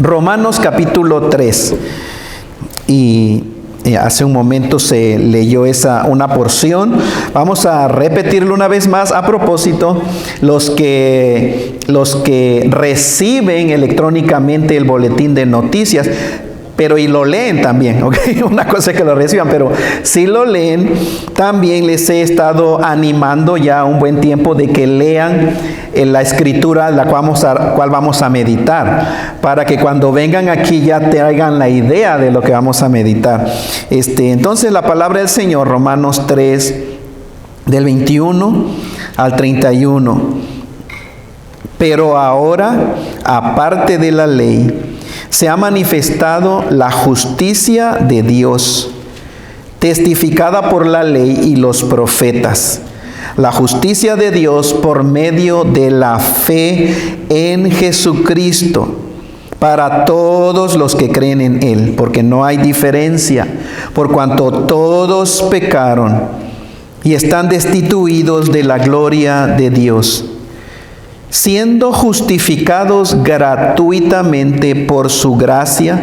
Romanos capítulo 3. Y hace un momento se leyó una porción. Vamos a repetirlo una vez más a propósito. Los que reciben electrónicamente el boletín de noticias, pero y lo leen también, ¿ok? Una cosa es que lo reciban, pero si lo leen, también les he estado animando ya un buen tiempo de que lean la escritura la cual vamos a meditar, para que cuando vengan aquí ya traigan la idea de lo que vamos a meditar. Entonces la palabra del Señor, Romanos 3, del 21 al 31. Pero ahora, aparte de la ley, se ha manifestado la justicia de Dios, testificada por la ley y los profetas. La justicia de Dios por medio de la fe en Jesucristo, para todos los que creen en Él, porque no hay diferencia, por cuanto todos pecaron y están destituidos de la gloria de Dios, siendo justificados gratuitamente por su gracia,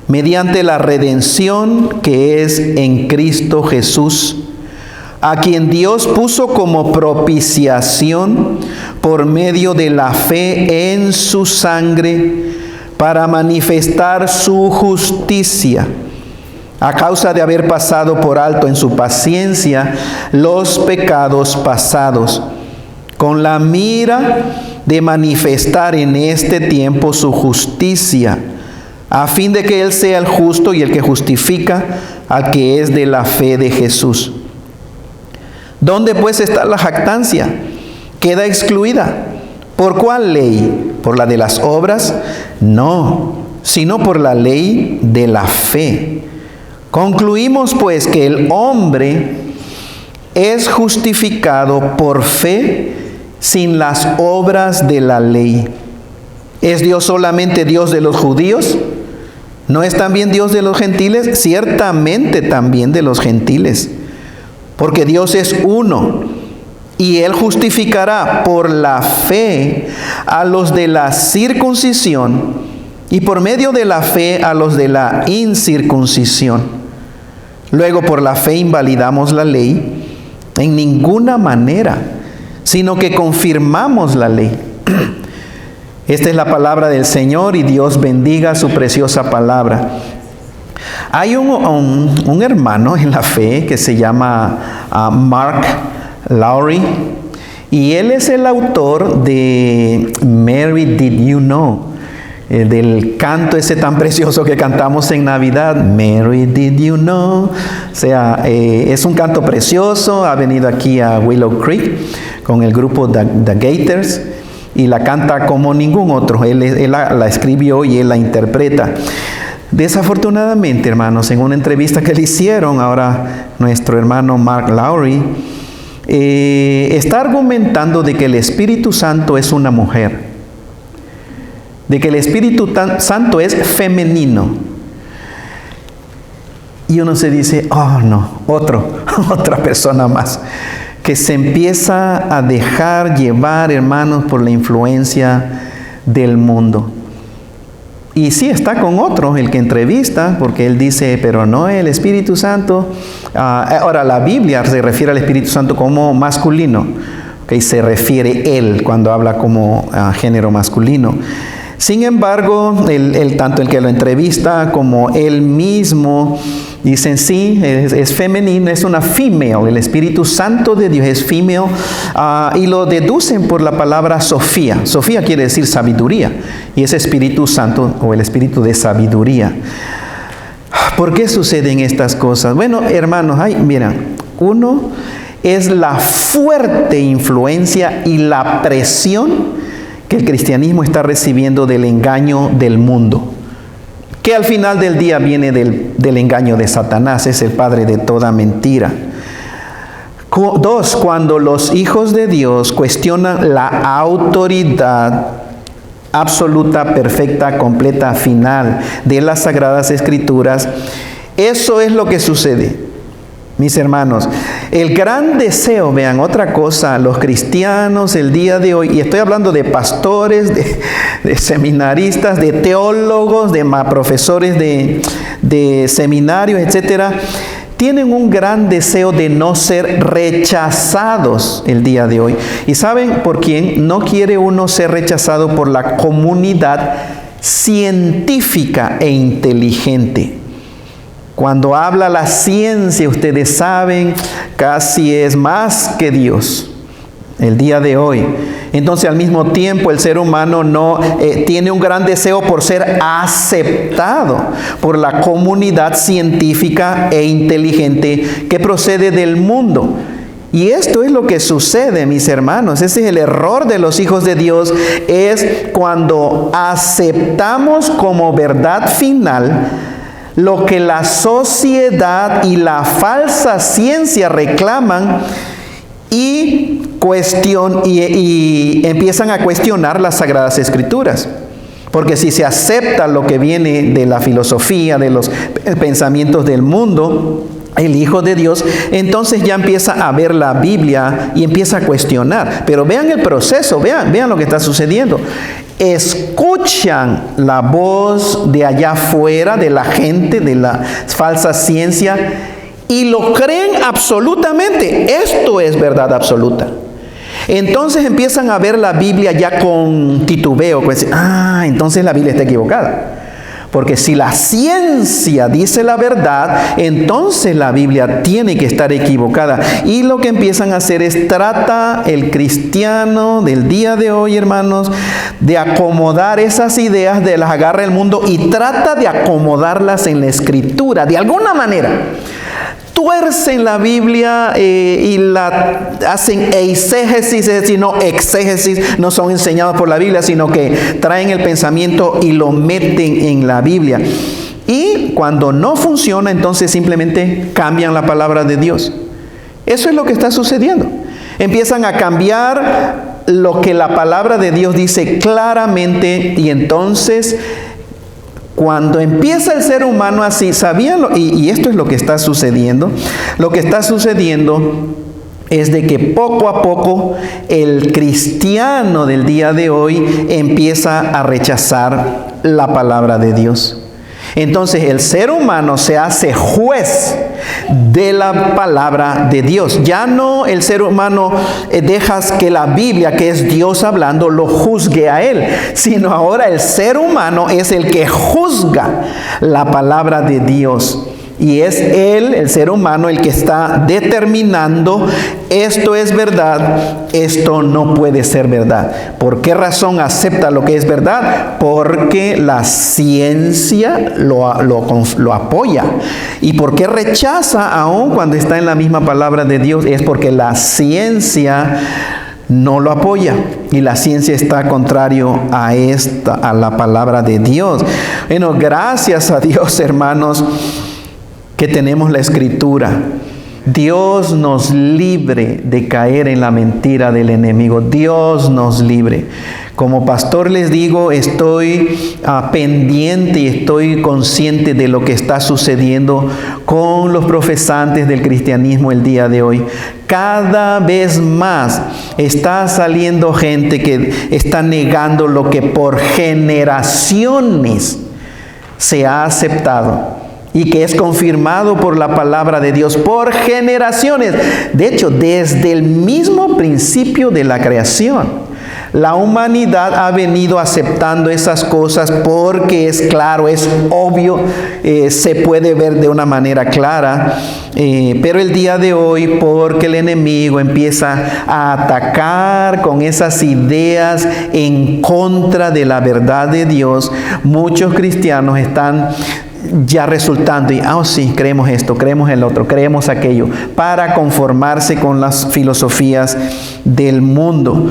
mediante la redención que es en Cristo Jesús, a quien Dios puso como propiciación por medio de la fe en su sangre, para manifestar su justicia, a causa de haber pasado por alto en su paciencia los pecados pasados, con la mira de manifestar en este tiempo su justicia, a fin de que Él sea el justo y el que justifica al que es de la fe de Jesús. ¿Dónde pues está la jactancia? Queda excluida. ¿Por cuál ley? ¿Por la de las obras? No, sino por la ley de la fe. Concluimos pues que el hombre es justificado por fe sin las obras de la ley. ¿Es Dios solamente Dios de los judíos? ¿No es también Dios de los gentiles? Ciertamente también de los gentiles. Porque Dios es uno, y Él justificará por la fe a los de la circuncisión, y por medio de la fe a los de la incircuncisión. Luego por la fe invalidamos la ley en ninguna manera, sino que confirmamos la ley. Esta es la palabra del Señor, y Dios bendiga su preciosa palabra. Hay un hermano en la fe que se llama Mark Lowry, y él es el autor de Mary Did You Know, del canto ese tan precioso que cantamos en Navidad, Mary Did You Know. O sea, es un canto precioso. Ha venido aquí a Willow Creek con el grupo The Gators y la canta como ningún otro. Él la escribió y él la interpreta. Desafortunadamente, hermanos, en una entrevista que le hicieron ahora nuestro hermano Mark Lowry, está argumentando de que el Espíritu Santo es una mujer, de que el Espíritu Santo es femenino. Y uno se dice, oh no, otra persona más, que se empieza a dejar llevar, hermanos, por la influencia del mundo. Y sí, está con otro, el que entrevista, porque él dice, pero no el Espíritu Santo. Ahora, la Biblia se refiere al Espíritu Santo como masculino, que se refiere él cuando habla como género masculino. Sin embargo, tanto el que lo entrevista como él mismo dicen sí, es femenino, es una female. El Espíritu Santo de Dios es female, y lo deducen por la palabra Sofía. Sofía quiere decir sabiduría, y es Espíritu Santo o el Espíritu de sabiduría. ¿Por qué suceden estas cosas? Bueno, hermanos, miren, uno es la fuerte influencia y la presión que el cristianismo está recibiendo del engaño del mundo, que al final del día viene del engaño de Satanás, es el padre de toda mentira. Dos, cuando los hijos de Dios cuestionan la autoridad absoluta, perfecta, completa, final de las Sagradas Escrituras, eso es lo que sucede. mis hermanos, el gran deseo, vean, otra cosa, los cristianos el día de hoy, y estoy hablando de pastores, de seminaristas, de teólogos, de profesores de seminarios, etcétera, tienen un gran deseo de no ser rechazados el día de hoy. ¿Y saben por quién? No quiere uno ser rechazado por la comunidad científica e inteligente. Cuando habla la ciencia, ustedes saben, casi es más que Dios el día de hoy. Entonces, al mismo tiempo, el ser humano no tiene un gran deseo por ser aceptado por la comunidad científica e inteligente que procede del mundo. Y esto es lo que sucede, mis hermanos. Ese es el error de los hijos de Dios, es cuando aceptamos como verdad final lo que la sociedad y la falsa ciencia reclaman y empiezan a cuestionar las Sagradas Escrituras. Porque si se acepta lo que viene de la filosofía, de los pensamientos del mundo, el Hijo de Dios, entonces ya empieza a ver la Biblia y empieza a cuestionar. Pero vean el proceso, vean lo que está sucediendo. Escuchan la voz de allá afuera, de la gente, de la falsa ciencia, y lo creen absolutamente. Esto es verdad absoluta. Entonces empiezan a ver la Biblia ya con titubeo, pues, entonces la Biblia está equivocada. Porque si la ciencia dice la verdad, entonces la Biblia tiene que estar equivocada. Y lo que empiezan a hacer es trata el cristiano del día de hoy, hermanos, de acomodar esas ideas, de las agarra el mundo y trata de acomodarlas en la Escritura, de alguna manera. Tuercen la Biblia y la hacen eisegesis, es decir, no exégesis, no son enseñados por la Biblia, sino que traen el pensamiento y lo meten en la Biblia. Y cuando no funciona, entonces simplemente cambian la palabra de Dios. Eso es lo que está sucediendo. Empiezan a cambiar lo que la palabra de Dios dice claramente, y entonces cuando empieza el ser humano así, ¿sabían? Y esto es lo que está sucediendo. Lo que está sucediendo es de que poco a poco el cristiano del día de hoy empieza a rechazar la palabra de Dios. Entonces el ser humano se hace juez de la palabra de Dios. Ya no el ser humano dejas que la Biblia, que es Dios hablando, lo juzgue a él, sino ahora el ser humano es el que juzga la palabra de Dios. Y es él, el ser humano, el que está determinando esto es verdad, esto no puede ser verdad. ¿Por qué razón acepta lo que es verdad? Porque la ciencia lo apoya. ¿Y por qué rechaza aún cuando está en la misma palabra de Dios? Es porque la ciencia no lo apoya y la ciencia está contrario a la palabra de Dios. Bueno, gracias a Dios, hermanos, que tenemos la Escritura. Dios nos libre de caer en la mentira del enemigo. Dios nos libre. Como pastor les digo, estoy pendiente y estoy consciente de lo que está sucediendo con los profesantes del cristianismo el día de hoy. Cada vez más está saliendo gente que está negando lo que por generaciones se ha aceptado y que es confirmado por la palabra de Dios por generaciones. De hecho, desde el mismo principio de la creación, la humanidad ha venido aceptando esas cosas porque es claro, es obvio, se puede ver de una manera clara. Pero el día de hoy, porque el enemigo empieza a atacar con esas ideas en contra de la verdad de Dios, muchos cristianos están ya resultando, y sí, creemos esto, creemos el otro, creemos aquello, para conformarse con las filosofías del mundo.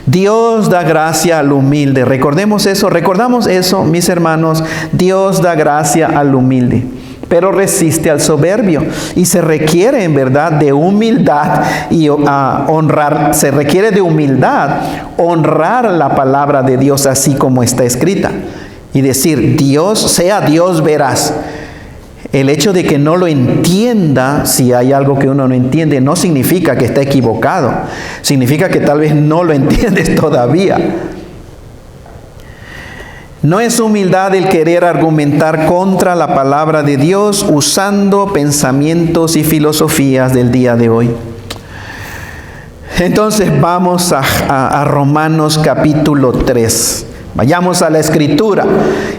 Dios da gracia al humilde. Recordamos eso, mis hermanos. Dios da gracia al humilde, pero resiste al soberbio. Y se requiere en verdad de humildad y honrar. Se requiere de humildad, honrar la palabra de Dios así como está escrita. Y decir, sea Dios veraz. El hecho de que no lo entienda, si hay algo que uno no entiende, no significa que está equivocado. Significa que tal vez no lo entiendes todavía. No es humildad el querer argumentar contra la palabra de Dios usando pensamientos y filosofías del día de hoy. Entonces vamos a Romanos capítulo 3. Vayamos a la Escritura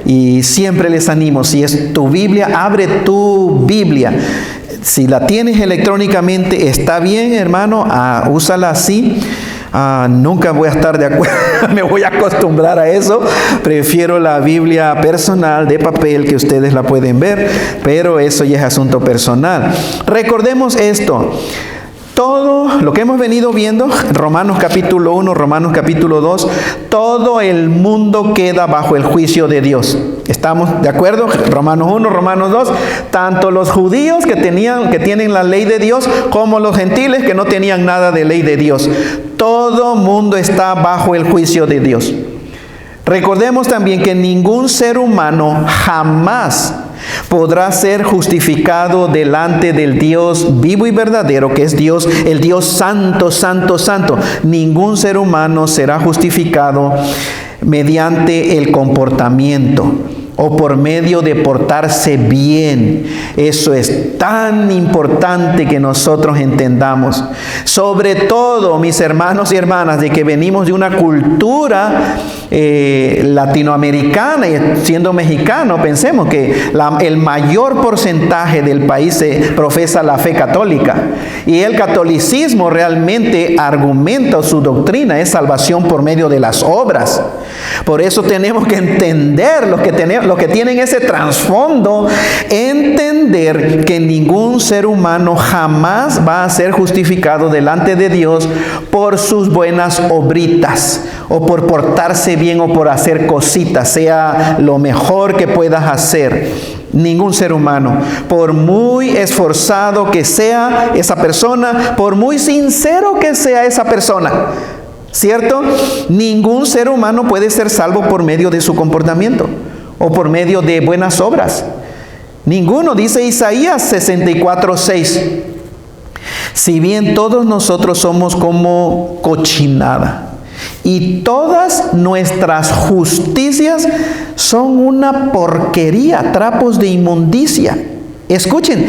y siempre les animo, si es tu Biblia, abre tu Biblia. Si la tienes electrónicamente, está bien, hermano, úsala así. Nunca voy a estar de acuerdo, me voy a acostumbrar a eso. Prefiero la Biblia personal de papel, que ustedes la pueden ver, pero eso ya es asunto personal. Recordemos esto. Todo lo que hemos venido viendo, Romanos capítulo 1, Romanos capítulo 2, todo el mundo queda bajo el juicio de Dios. ¿Estamos de acuerdo? Romanos 1, Romanos 2, tanto los judíos que tienen la ley de Dios, como los gentiles que no tenían nada de ley de Dios. Todo mundo está bajo el juicio de Dios. Recordemos también que ningún ser humano jamás podrá ser justificado delante del Dios vivo y verdadero, que es Dios, el Dios santo, santo, santo. Ningún ser humano será justificado mediante el comportamiento o por medio de portarse bien. Eso es tan importante que nosotros entendamos. Sobre todo, mis hermanos y hermanas, de que venimos de una cultura latinoamericana, y siendo mexicano, pensemos que el mayor porcentaje del país profesa la fe católica. Y el catolicismo realmente argumenta, su doctrina es salvación por medio de las obras. Por eso tenemos que entender, los que tienen ese trasfondo, entender que ningún ser humano jamás va a ser justificado delante de Dios por sus buenas obritas, o por portarse bien, o por hacer cositas, sea lo mejor que puedas hacer. Ningún ser humano, por muy esforzado que sea esa persona, por muy sincero que sea esa persona, ¿cierto? Ningún ser humano puede ser salvo por medio de su comportamiento o por medio de buenas obras. Ninguno, dice Isaías 64:6. Si bien todos nosotros somos como cochinada, y todas nuestras justicias son una porquería, trapos de inmundicia. Escuchen,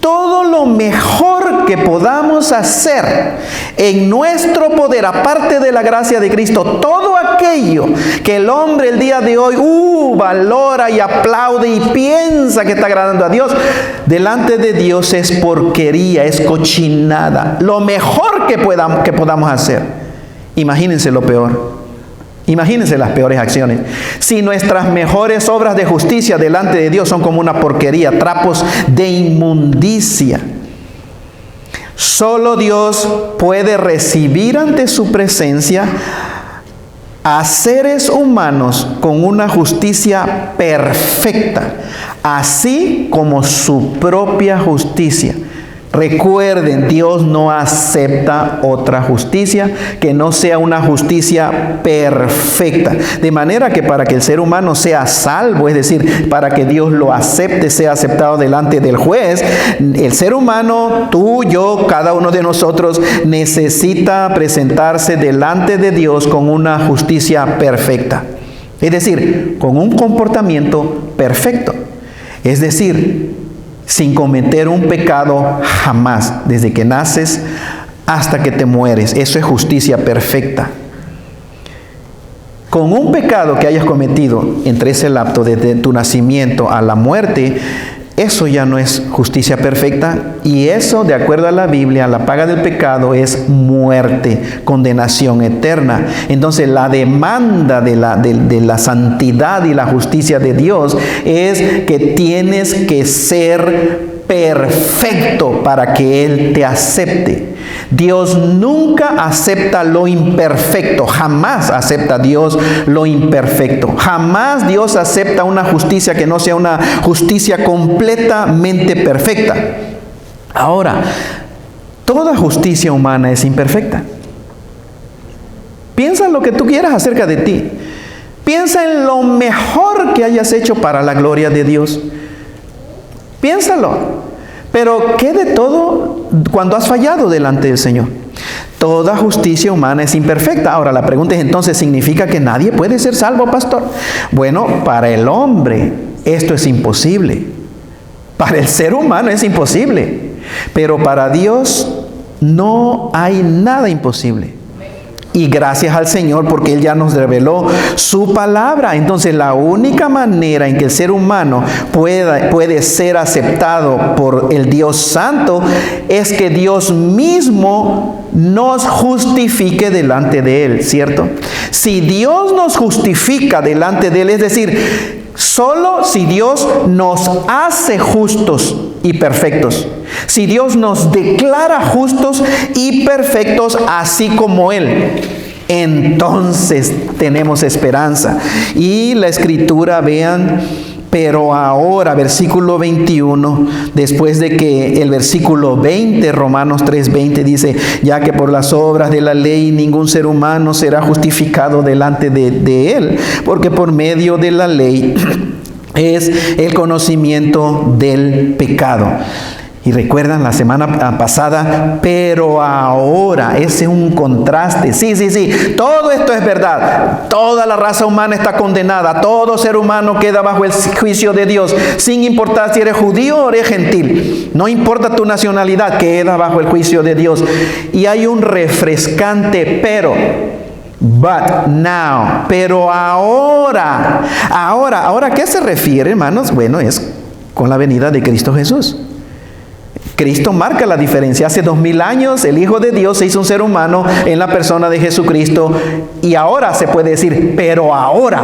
todo lo mejor que podamos hacer en nuestro poder, aparte de la gracia de Cristo, todo aquello que el hombre el día de hoy valora y aplaude y piensa que está agradando a Dios, delante de Dios es porquería, es cochinada. Lo mejor que podamos hacer. Imagínense lo peor. Imagínense las peores acciones. Si nuestras mejores obras de justicia delante de Dios son como una porquería, trapos de inmundicia. Solo Dios puede recibir ante su presencia a seres humanos con una justicia perfecta, así como su propia justicia. Recuerden, Dios no acepta otra justicia que no sea una justicia perfecta. De manera que para que el ser humano sea salvo, es decir, para que Dios lo acepte, sea aceptado delante del juez, el ser humano, tú, yo, cada uno de nosotros, necesita presentarse delante de Dios con una justicia perfecta. Es decir, con un comportamiento perfecto. Es decir, sin cometer un pecado jamás, desde que naces hasta que te mueres. Eso es justicia perfecta. Con un pecado que hayas cometido entre ese lapso desde tu nacimiento a la muerte, eso ya no es justicia perfecta, y eso, de acuerdo a la Biblia, la paga del pecado es muerte, condenación eterna. Entonces la demanda de la santidad y la justicia de Dios es que tienes que ser perfecto para que Él te acepte. Dios nunca acepta lo imperfecto, jamás acepta Dios lo imperfecto. Jamás Dios acepta una justicia que no sea una justicia completamente perfecta. Ahora, toda justicia humana es imperfecta. Piensa en lo que tú quieras acerca de ti. Piensa en lo mejor que hayas hecho para la gloria de Dios. Piénsalo. Pero ¿qué de todo cuando has fallado delante del Señor? Toda justicia humana es imperfecta. Ahora la pregunta es entonces, ¿significa que nadie puede ser salvo, pastor? Bueno, para el hombre esto es imposible. Para el ser humano es imposible. Pero para Dios no hay nada imposible. Y gracias al Señor porque Él ya nos reveló su palabra. Entonces la única manera en que el ser humano puede ser aceptado por el Dios Santo es que Dios mismo nos justifique delante de Él, ¿cierto? Si Dios nos justifica delante de Él, es decir, solo si Dios nos hace justos y perfectos. Si Dios nos declara justos y perfectos así como Él, entonces tenemos esperanza. Y la Escritura, vean, pero ahora, versículo 21, después de que el versículo 20, Romanos 3:20 dice, ya que por las obras de la ley ningún ser humano será justificado delante de Él, porque por medio de la ley es el conocimiento del pecado. Y recuerdan la semana pasada, pero ahora, ese es un contraste. Sí, todo esto es verdad. Toda la raza humana está condenada. Todo ser humano queda bajo el juicio de Dios, sin importar si eres judío o eres gentil. No importa tu nacionalidad, queda bajo el juicio de Dios. Y hay un refrescante pero. But now, pero ahora, ¿a qué se refiere, hermanos? Bueno, es con la venida de Cristo Jesús. Cristo marca la diferencia. Hace 2000 años el Hijo de Dios se hizo un ser humano en la persona de Jesucristo. Y ahora se puede decir, pero ahora,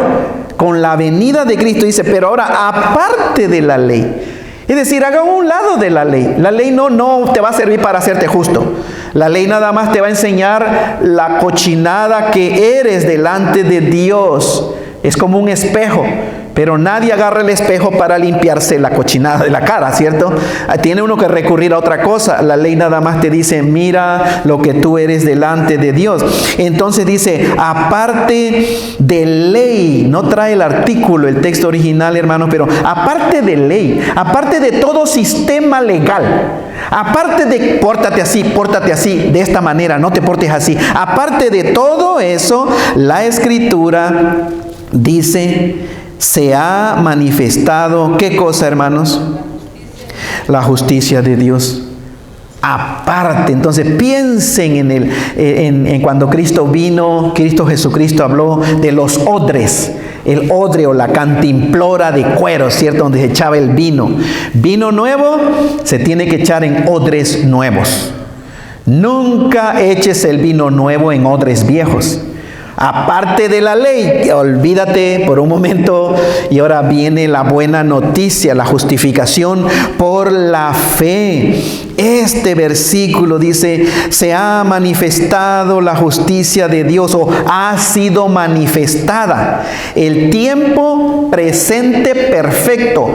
con la venida de Cristo, dice, pero ahora, aparte de la ley. Es decir, haga un lado de la ley. La ley no te va a servir para hacerte justo. La ley nada más te va a enseñar la cochinada que eres delante de Dios. Es como un espejo. Pero nadie agarra el espejo para limpiarse la cochinada de la cara, ¿cierto? Tiene uno que recurrir a otra cosa. La ley nada más te dice, mira lo que tú eres delante de Dios. Entonces dice, aparte de ley, no trae el artículo, el texto original, hermanos, pero aparte de ley, aparte de todo sistema legal, aparte de pórtate así, de esta manera, no te portes así. Aparte de todo eso, la Escritura dice, se ha manifestado, ¿qué cosa, hermanos? La justicia de Dios. Aparte, entonces piensen en cuando Cristo vino, Cristo Jesucristo habló de los odres. El odre o la cantimplora de cuero, ¿cierto? Donde se echaba el vino. Vino nuevo se tiene que echar en odres nuevos. Nunca eches el vino nuevo en odres viejos. Aparte de la ley, olvídate por un momento, y ahora viene la buena noticia, la justificación por la fe. Este versículo dice, se ha manifestado la justicia de Dios, o ha sido manifestada. El tiempo presente perfecto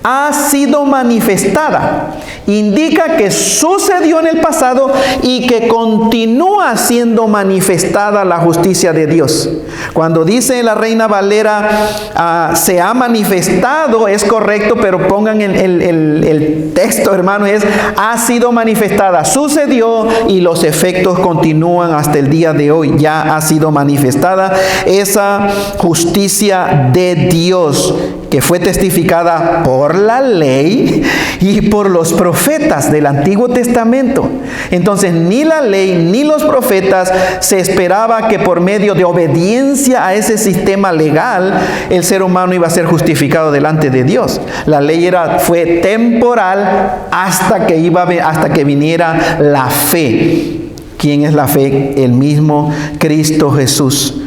ha sido manifestada. Indica que sucedió en el pasado y que continúa siendo manifestada la justicia de Dios. Cuando dice la Reina Valera, se ha manifestado, es correcto, pero pongan el texto, hermano, es, ha sido manifestada, sucedió y los efectos continúan hasta el día de hoy. Ya ha sido manifestada esa justicia de Dios, que fue testificada por la ley y por los profetas del Antiguo Testamento. Entonces, ni la ley ni los profetas se esperaba que por medio de obediencia a ese sistema legal, el ser humano iba a ser justificado delante de Dios. La ley fue temporal hasta que viniera la fe. ¿Quién es la fe? El mismo Cristo Jesús.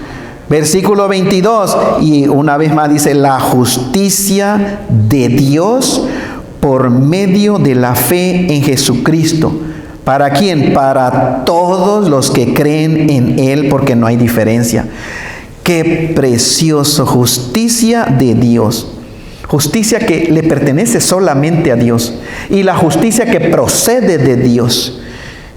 Versículo 22, y una vez más dice, la justicia de Dios por medio de la fe en Jesucristo. ¿Para quién? Para todos los que creen en Él, porque no hay diferencia. ¡Qué precioso! Justicia de Dios. Justicia que le pertenece solamente a Dios. Y la justicia que procede de Dios.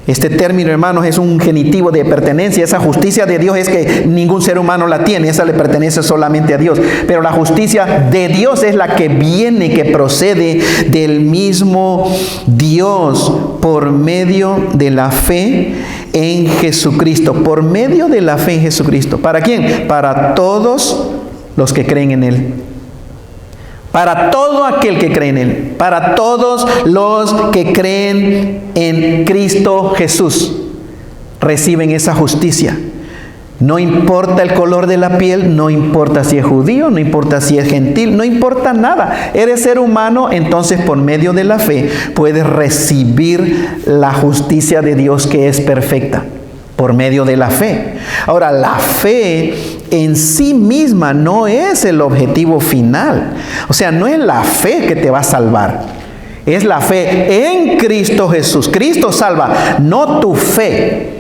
Este término, hermanos, es un genitivo de pertenencia. Esa justicia de Dios es que ningún ser humano la tiene. Esa le pertenece solamente a Dios. Pero la justicia de Dios es la que viene, que procede del mismo Dios por medio de la fe en Jesucristo. Por medio de la fe en Jesucristo. ¿Para quién? Para todos los que creen en Él. Para todo aquel que cree en Él. Para todos los que creen en Cristo Jesús. Reciben esa justicia. No importa el color de la piel, no importa si es judío, no importa si es gentil, no importa nada. Eres ser humano, entonces por medio de la fe puedes recibir la justicia de Dios que es perfecta. Por medio de la fe. Ahora, la fe en sí misma no es el objetivo final. O sea, no es la fe que te va a salvar. Es la fe en Cristo Jesús. Cristo salva, no tu fe.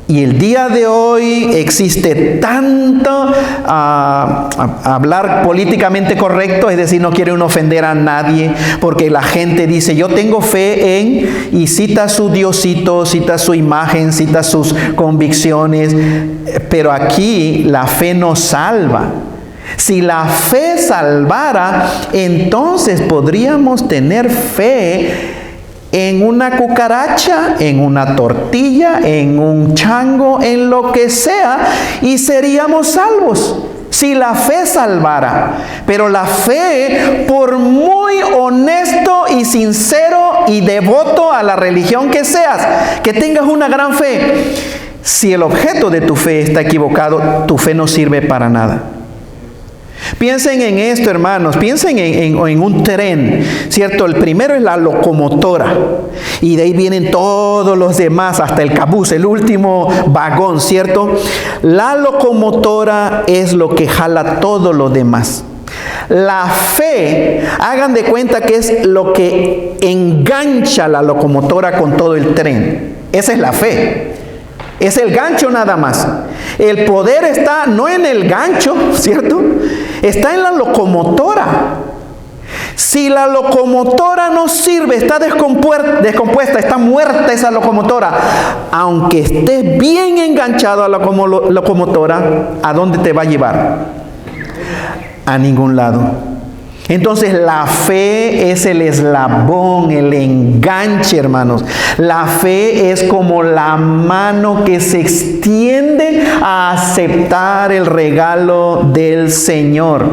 Y el día de hoy existe tanto hablar políticamente correcto, es decir, no quiere uno ofender a nadie, porque la gente dice, yo tengo fe en, y cita su diosito, cita su imagen, cita sus convicciones, pero aquí la fe no salva. Si la fe salvara, entonces podríamos tener fe en una cucaracha, en una tortilla, en un chango, en lo que sea, y seríamos salvos. Si la fe salvara. Pero la fe, por muy honesto y sincero y devoto a la religión que seas, que tengas una gran fe, si el objeto de tu fe está equivocado, tu fe no sirve para nada. Piensen en esto, hermanos, piensen en un tren, ¿cierto? El primero es la locomotora y de ahí vienen todos los demás, hasta el cabuz, el último vagón, ¿cierto? La locomotora es lo que jala todo lo demás. La fe, hagan de cuenta que es lo que engancha la locomotora con todo el tren. Esa es la fe. Es el gancho nada más. El poder está no en el gancho, ¿cierto? Está en la locomotora. Si la locomotora no sirve, está descompuesta, está muerta esa locomotora, aunque estés bien enganchado a la locomotora, ¿a dónde te va a llevar? A ningún lado. Entonces la fe es el eslabón, el enganche, hermanos. La fe es como la mano que se extiende a aceptar el regalo del Señor.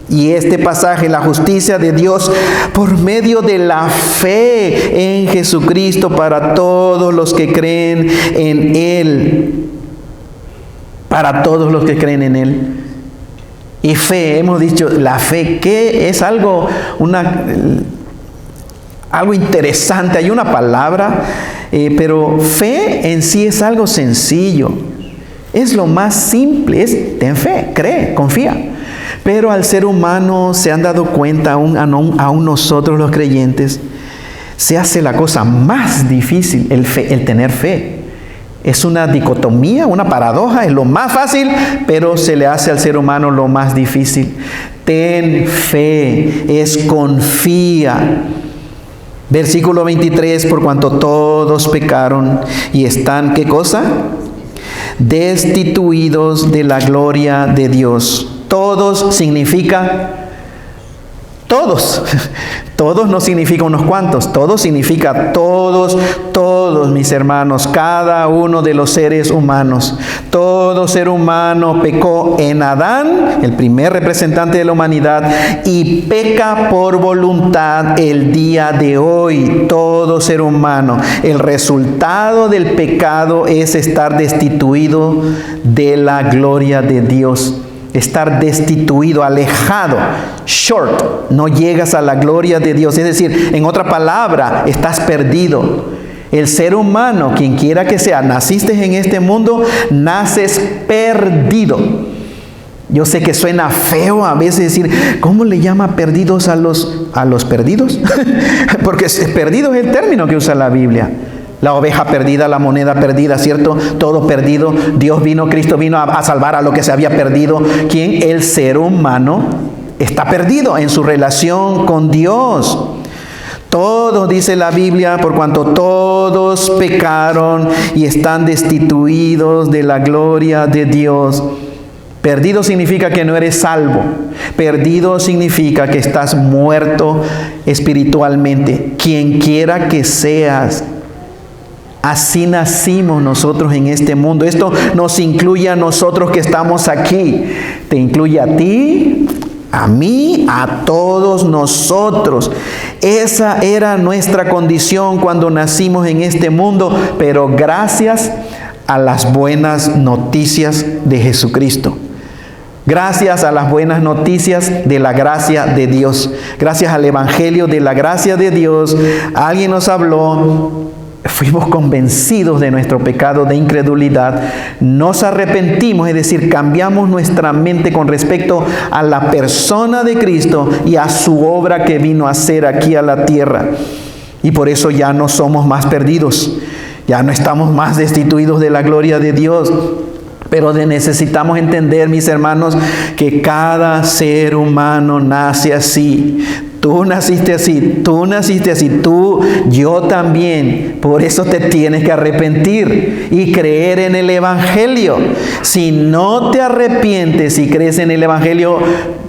Y este pasaje, la justicia de Dios por medio de la fe en Jesucristo para todos los que creen en Él. Para todos los que creen en Él. Y fe, hemos dicho, la fe, que es algo interesante. Hay una palabra, pero fe en sí es algo sencillo. Es lo más simple, es ten fe, cree, confía. Pero al ser humano se han dado cuenta, aún nosotros los creyentes, se hace la cosa más difícil, el tener fe. Es una dicotomía, una paradoja, es lo más fácil, pero se le hace al ser humano lo más difícil. Ten fe, es confía. Versículo 23, por cuanto todos pecaron y están, ¿qué cosa? Destituidos de la gloria de Dios. Todos significa todos. Todos no significa unos cuantos, todos significa todos, mis hermanos, cada uno de los seres humanos. Todo ser humano pecó en Adán, el primer representante de la humanidad, y peca por voluntad el día de hoy, todo ser humano. El resultado del pecado es estar destituido de la gloria de Dios. Estar destituido, alejado, short, no llegas a la gloria de Dios. Es decir, en otra palabra, estás perdido. El ser humano, quien quiera que sea, naciste en este mundo, naces perdido. Yo sé que suena feo a veces decir, ¿cómo le llama perdidos a los perdidos? Porque perdido es el término que usa la Biblia. La oveja perdida, la moneda perdida, ¿cierto? Todo perdido. Cristo vino a salvar a lo que se había perdido. ¿Quién? El ser humano está perdido en su relación con Dios. Todos, dice la Biblia, por cuanto todos pecaron y están destituidos de la gloria de Dios. Perdido significa que no eres salvo. Perdido significa que estás muerto espiritualmente. Quien quiera que seas. Así nacimos nosotros en este mundo. Esto nos incluye a nosotros que estamos aquí. Te incluye a ti, a mí, a todos nosotros. Esa era nuestra condición cuando nacimos en este mundo, pero gracias a las buenas noticias de Jesucristo. Gracias a las buenas noticias de la gracia de Dios. Gracias al Evangelio de la gracia de Dios. Alguien nos habló. Fuimos convencidos de nuestro pecado de incredulidad, nos arrepentimos, es decir, cambiamos nuestra mente con respecto a la persona de Cristo y a su obra que vino a hacer aquí a la tierra. Y por eso ya no somos más perdidos, ya no estamos más destituidos de la gloria de Dios. Pero necesitamos entender, mis hermanos, que cada ser humano nace así. Tú naciste así, tú naciste así, tú, yo también. Por eso te tienes que arrepentir y creer en el Evangelio. Si no te arrepientes y crees en el Evangelio,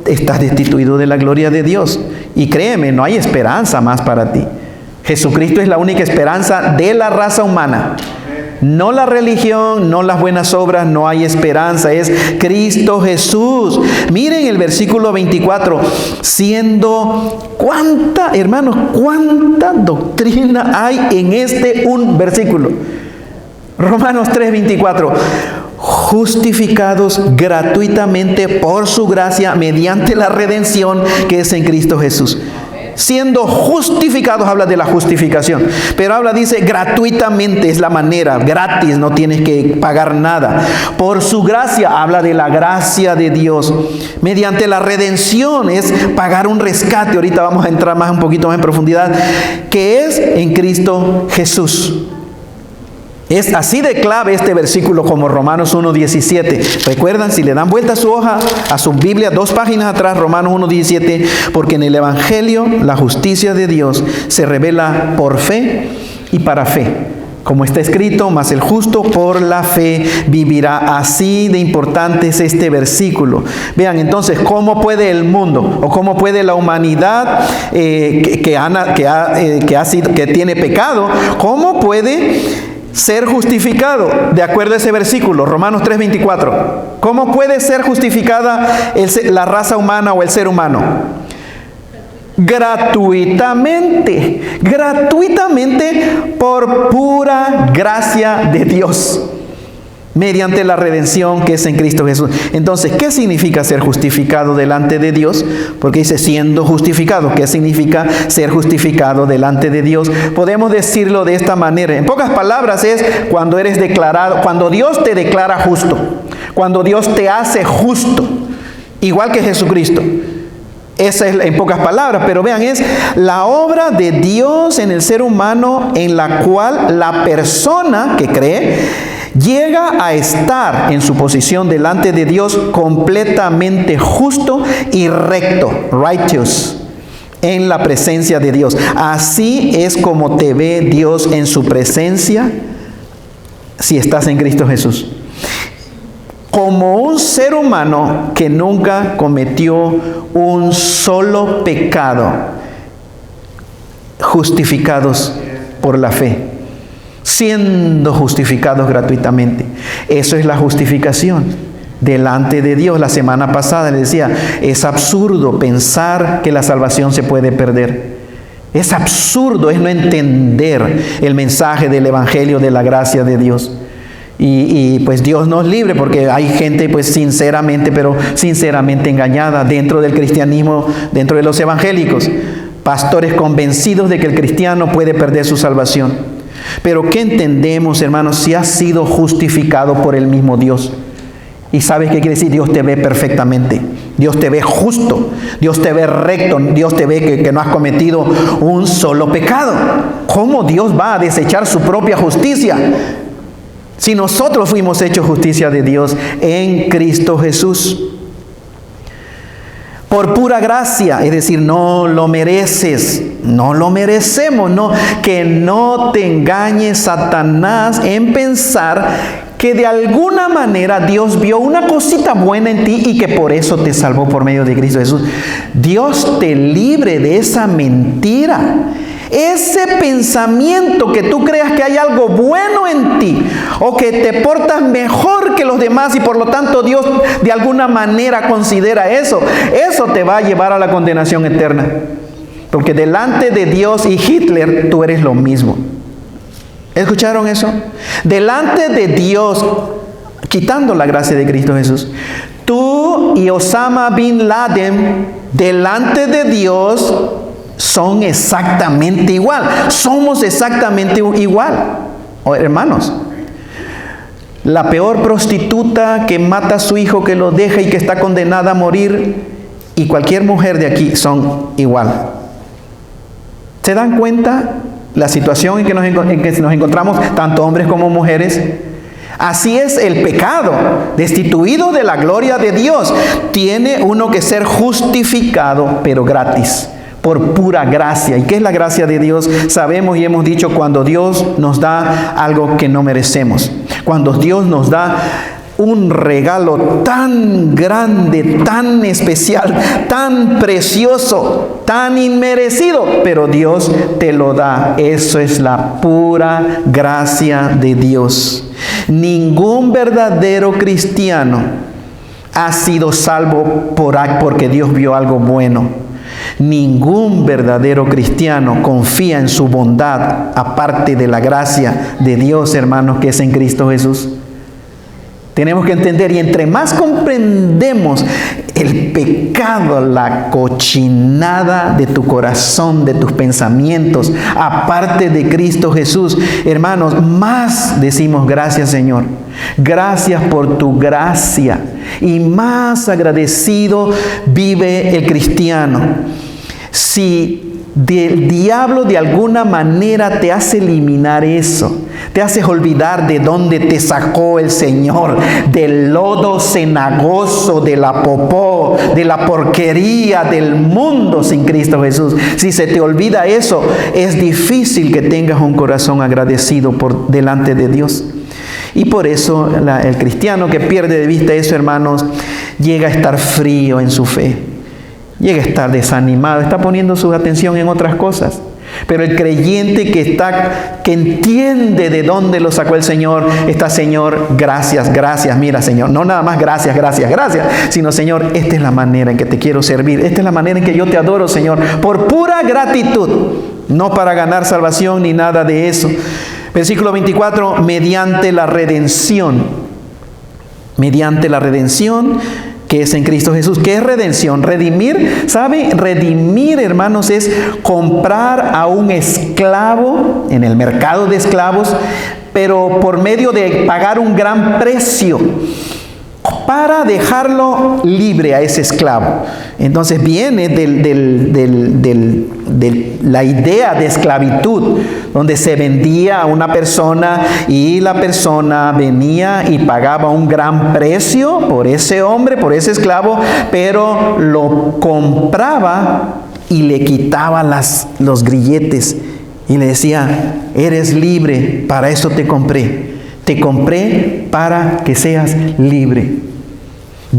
estás destituido de la gloria de Dios. Y créeme, no hay esperanza más para ti. Jesucristo es la única esperanza de la raza humana. No la religión, no las buenas obras, no hay esperanza, es Cristo Jesús. Miren el versículo 24, hermanos, cuánta doctrina hay en este un versículo. Romanos 3:24, justificados gratuitamente por su gracia mediante la redención que es en Cristo Jesús. Siendo justificados, habla de la justificación, pero dice gratuitamente, es la manera, gratis, no tienes que pagar nada. Por su gracia, habla de la gracia de Dios. Mediante la redención, es pagar un rescate. Ahorita vamos a entrar un poquito más en profundidad, que es en Cristo Jesús. Es así de clave este versículo como Romanos 1:17. Recuerdan, si le dan vuelta a su hoja, a su Biblia, 2 páginas atrás, Romanos 1:17, porque en el Evangelio la justicia de Dios se revela por fe y para fe. Como está escrito, mas el justo por la fe vivirá. Así de importante es este versículo. Vean entonces, ¿cómo puede el mundo o cómo puede la humanidad que tiene pecado, cómo puede ser justificado? De acuerdo a ese versículo, Romanos 3:24. ¿Cómo puede ser justificada la raza humana o el ser humano? Gratuitamente por pura gracia de Dios, mediante la redención que es en Cristo Jesús. Entonces, ¿qué significa ser justificado delante de Dios? Porque dice siendo justificado. ¿Qué significa ser justificado delante de Dios? Podemos decirlo de esta manera. En pocas palabras es cuando eres declarado, cuando Dios te declara justo, cuando Dios te hace justo, igual que Jesucristo. Esa es en pocas palabras, pero vean, es la obra de Dios en el ser humano en la cual la persona que cree llega a estar en su posición delante de Dios completamente justo y recto, righteous, en la presencia de Dios. Así es como te ve Dios en su presencia si estás en Cristo Jesús. Como un ser humano que nunca cometió un solo pecado, justificados por la fe, siendo justificados gratuitamente. Eso es la justificación delante de Dios. La semana pasada les decía, es absurdo pensar que la salvación se puede perder. Es absurdo, es no entender el mensaje del Evangelio de la gracia de Dios. Y pues Dios nos libre, porque hay gente pues sinceramente engañada dentro del cristianismo, dentro de los evangélicos. Pastores convencidos de que el cristiano puede perder su salvación. Pero ¿qué entendemos, hermanos? Si has sido justificado por el mismo Dios. ¿Y sabes qué quiere decir? Dios te ve perfectamente. Dios te ve justo. Dios te ve recto. Dios te ve que no has cometido un solo pecado. ¿Cómo Dios va a desechar su propia justicia? Si nosotros fuimos hechos justicia de Dios en Cristo Jesús. Por pura gracia, es decir, no lo mereces, no lo merecemos, no, que no te engañe Satanás en pensar que de alguna manera Dios vio una cosita buena en ti y que por eso te salvó por medio de Cristo Jesús. Dios te libre de esa mentira. Ese pensamiento que tú creas que hay algo bueno en ti o que te portas mejor que los demás y por lo tanto Dios de alguna manera considera eso te va a llevar a la condenación eterna. Porque delante de Dios y Hitler tú eres lo mismo. ¿Escucharon eso? Delante de Dios, quitando la gracia de Cristo Jesús, tú y Osama Bin Laden delante de Dios son exactamente igual. Somos exactamente igual. Hermanos, la peor prostituta que mata a su hijo, que lo deja y que está condenada a morir, y cualquier mujer de aquí son igual. ¿Se dan cuenta la situación en que nos encontramos, tanto hombres como mujeres? Así es el pecado, destituido de la gloria de Dios. Tiene uno que ser justificado, pero gratis, por pura gracia. ¿Y qué es la gracia de Dios? Sabemos y hemos dicho cuando Dios nos da algo que no merecemos. Cuando Dios nos da un regalo tan grande, tan especial, tan precioso, tan inmerecido, pero Dios te lo da. Eso es la pura gracia de Dios. Ningún verdadero cristiano ha sido salvo porque Dios vio algo bueno. Ningún verdadero cristiano confía en su bondad aparte de la gracia de Dios, hermanos, que es en Cristo Jesús. Tenemos que entender, y entre más comprendemos el pecado, la cochinada de tu corazón, de tus pensamientos, aparte de Cristo Jesús, hermanos, más decimos gracias, Señor. Gracias por tu gracia. Y más agradecido vive el cristiano. Si el diablo de alguna manera te hace eliminar eso, te haces olvidar de dónde te sacó el Señor, del lodo cenagoso, de la popó, de la porquería del mundo sin Cristo Jesús. Si se te olvida eso, es difícil que tengas un corazón agradecido delante de Dios. Y por eso el cristiano que pierde de vista eso, hermanos, llega a estar frío en su fe. Llega a estar desanimado, está poniendo su atención en otras cosas. Pero el creyente que entiende de dónde lo sacó el Señor, está: Señor, gracias, gracias. Mira, Señor, no nada más gracias, gracias, gracias, sino: Señor, esta es la manera en que te quiero servir. Esta es la manera en que yo te adoro, Señor, por pura gratitud, no para ganar salvación ni nada de eso. Versículo 24, mediante la redención. Mediante la redención que es en Cristo Jesús. ¿Qué es redención? Redimir, ¿sabe? Redimir, hermanos, es comprar a un esclavo en el mercado de esclavos, pero por medio de pagar un gran precio para dejarlo libre a ese esclavo. Entonces viene de la idea de esclavitud, donde se vendía a una persona y la persona venía y pagaba un gran precio por ese hombre, por ese esclavo, pero lo compraba y le quitaba los grilletes y le decía: eres libre, para eso te compré. Te compré para que seas libre.